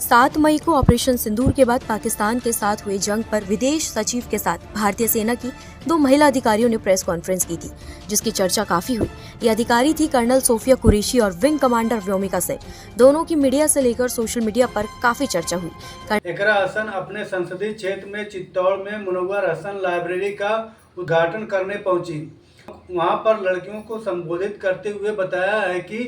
7 मई को ऑपरेशन सिंदूर के बाद पाकिस्तान के साथ हुए जंग पर विदेश सचिव के साथ भारतीय सेना की 2 महिला अधिकारियों ने प्रेस कॉन्फ्रेंस की थी, जिसकी चर्चा काफी हुई। ये अधिकारी थी कर्नल सोफिया कुरैशी और विंग कमांडर व्योमिका सिंह। दोनों की मीडिया से लेकर सोशल मीडिया पर काफी चर्चा हुई। इकरा हसन अपने संसदीय क्षेत्र में चित्तौड़ में मुनव्वर हसन लाइब्रेरी का उद्घाटन करने पहुंची। वहां पर लड़कियों को संबोधित करते हुए बताया है कि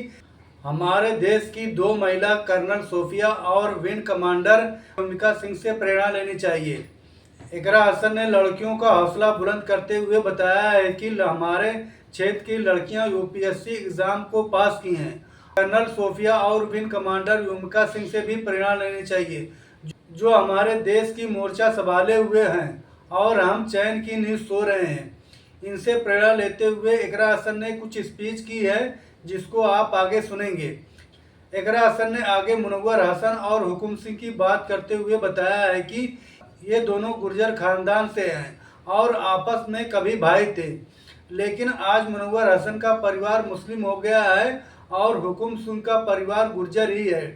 हमारे देश की 2 महिला कर्नल सोफिया और विंग कमांडर व्योमिका सिंह से प्रेरणा लेनी चाहिए। इकरा हसन ने लड़कियों का हौसला बुलंद करते हुए बताया है कि हमारे क्षेत्र की लड़कियां यूपीएससी एग्जाम को पास की हैं। कर्नल सोफिया और विंग कमांडर व्योमिका सिंह से भी प्रेरणा लेनी चाहिए, जो हमारे देश की मोर्चा संभाले हुए हैं और हम चैन की नींद सो रहे हैं। इनसे प्रेरणा लेते हुए इकरा हसन ने कुछ स्पीच की है, जिसको आप आगे सुनेंगे। इकरा हसन ने आगे मुनव्वर हसन और हुकुम सिंह की बात करते हुए बताया है कि ये दोनों गुर्जर खानदान से हैं और आपस में कभी भाई थे, लेकिन आज मुनव्वर हसन का परिवार मुस्लिम हो गया है और हुकुम सिंह का परिवार गुर्जर ही है।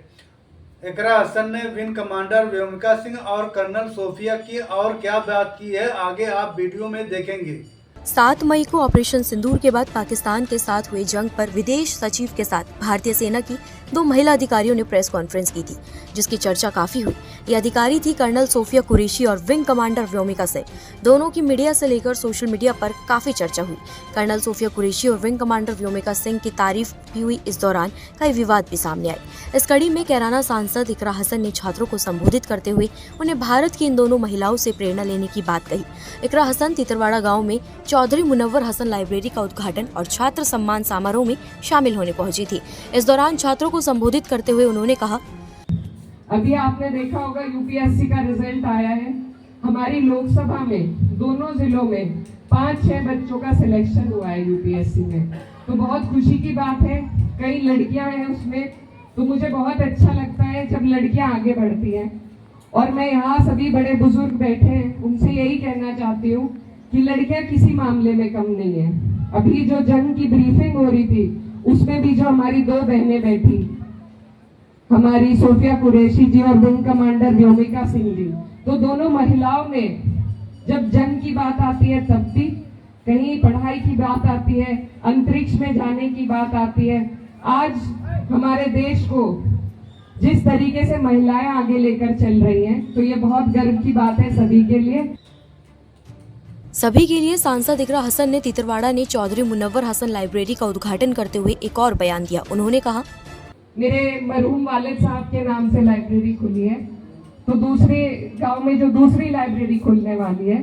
इकरा हसन ने विंग कमांडर व्योमिका सिंह और कर्नल सोफिया की और क्या बात की है, आगे आप वीडियो में देखेंगे। 7 मई को ऑपरेशन सिंदूर के बाद पाकिस्तान के साथ हुए जंग पर विदेश सचिव के साथ भारतीय सेना की 2 महिला अधिकारियों ने प्रेस कॉन्फ्रेंस की थी, जिसकी चर्चा काफी हुई। ये अधिकारी थी कर्नल सोफिया कुरैशी और विंग कमांडर व्योमिका सिंह। दोनों की मीडिया से लेकर सोशल मीडिया पर काफी चर्चा हुई। कर्नल सोफिया कुरैशी और विंग कमांडर व्योमिका सिंह की तारीफ भी हुई। इस दौरान कई विवाद भी सामने आए। इस कड़ी में कैराना सांसद इकरा हसन ने छात्रों को संबोधित करते हुए उन्हें भारत की इन दोनों महिलाओं से प्रेरणा लेने की बात कही। इकरा हसन तितरवाड़ा गाँव में चौधरी मुनव्वर हसन लाइब्रेरी का उद्घाटन और छात्र सम्मान समारोह में शामिल होने पहुंची थी। इस दौरान छात्रों को संबोधित करते हुए उन्होंने कहा, अभी आपने देखा होगा यूपीएससी का रिजल्ट आया है। हमारी लोकसभा में दोनों जिलों में 5-6 बच्चों का सिलेक्शन हुआ है यूपीएससी में, तो बहुत खुशी की बात है। कई लड़कियां हैं उसमें, तो मुझे बहुत अच्छा लगता है जब लड़कियां आगे बढ़ती हैं। और मैं यहाँ सभी बड़े बुजुर्ग बैठे हैं, उनसे यही कहना चाहती हूँ कि लड़कियां किसी मामले में कम नहीं है। अभी जो जंग की ब्रीफिंग हो रही थी, उसमें भी जो हमारी 2 बहनें बैठी, हमारी सोफिया कुरैशी जी और विंग कमांडर व्योमिका सिंह जी, तो दोनों महिलाओं ने जब जंग की बात आती है तब भी, कहीं पढ़ाई की बात आती है, अंतरिक्ष में जाने की बात आती है, आज हमारे देश को जिस तरीके से महिलाएं आगे लेकर चल रही हैं, तो ये बहुत गर्व की बात है सभी के लिए। सांसद इकरा हसन ने तितरवाड़ा ने चौधरी मुनव्वर हसन लाइब्रेरी का उद्घाटन करते हुए एक और बयान दिया। उन्होंने कहा, मेरे मरहूम वालिद साहब के नाम से लाइब्रेरी खुली है, तो दूसरे गांव में जो दूसरी लाइब्रेरी खुलने वाली है,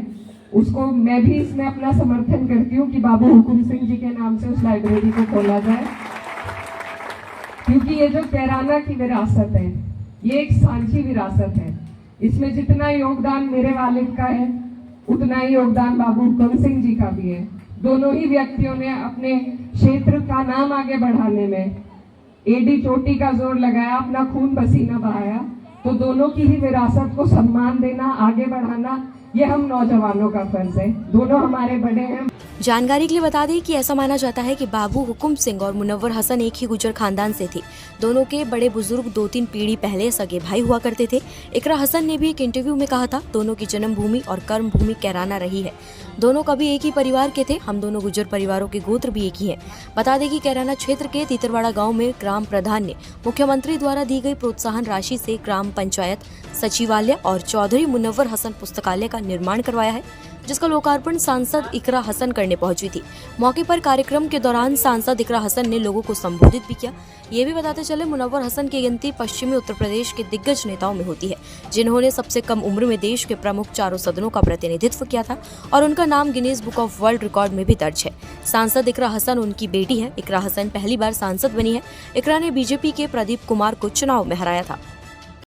उसको मैं भी इसमें अपना समर्थन करती हूँ कि बाबू हुकुम सिंह जी के नाम से उस लाइब्रेरी को खोला जाए। क्योंकि ये जो कैराना की विरासत है, ये एक सांची विरासत है। इसमें जितना योगदान मेरे वालिद का है, उतना ही योगदान बाबू हुकुम सिंह जी का भी है। दोनों ही व्यक्तियों ने अपने क्षेत्र का नाम आगे बढ़ाने में एडी चोटी का जोर लगाया, अपना खून पसीना बहाया। तो दोनों की ही विरासत को सम्मान देना, आगे बढ़ाना, ये हम नौजवानों का फर्ज है। दोनों हमारे बड़े हैं। जानकारी के लिए बता दें कि ऐसा माना जाता है कि बाबू हुकुम सिंह और मुनव्वर हसन एक ही गुर्जर खानदान से थे। दोनों के बड़े बुजुर्ग 2-3 पीढ़ी पहले सगे भाई हुआ करते थे। इकरा हसन ने भी एक इंटरव्यू में कहा था, दोनों की जन्मभूमि और कर्म भूमि कैराना रही है। दोनों कभी एक ही परिवार के थे। हम दोनों गुर्जर परिवारों के गोत्र भी एक ही है। बता दें कि कैराना क्षेत्र के तितरवाड़ा गाँव में ग्राम प्रधान ने मुख्यमंत्री द्वारा दी गई प्रोत्साहन राशि से ग्राम पंचायत, सचिवालय और चौधरी मुनव्वर हसन पुस्तकालय का निर्माण करवाया है, जिसका लोकार्पण सांसद इकरा हसन करने पहुंची थी। मौके पर कार्यक्रम के दौरान सांसद इकरा हसन ने लोगों को संबोधित भी किया। ये भी बताते चले, मुनव्वर हसन की गिनती पश्चिमी उत्तर प्रदेश के दिग्गज नेताओं में होती है, जिन्होंने सबसे कम उम्र में देश के प्रमुख 4 सदनों का प्रतिनिधित्व किया था और उनका नाम Guinness book of world record में भी दर्ज है। सांसद इकरा हसन उनकी बेटी है। इकरा हसन पहली बार सांसद बनी है। इकरा ने बीजेपी के प्रदीप कुमार को चुनाव में हराया था।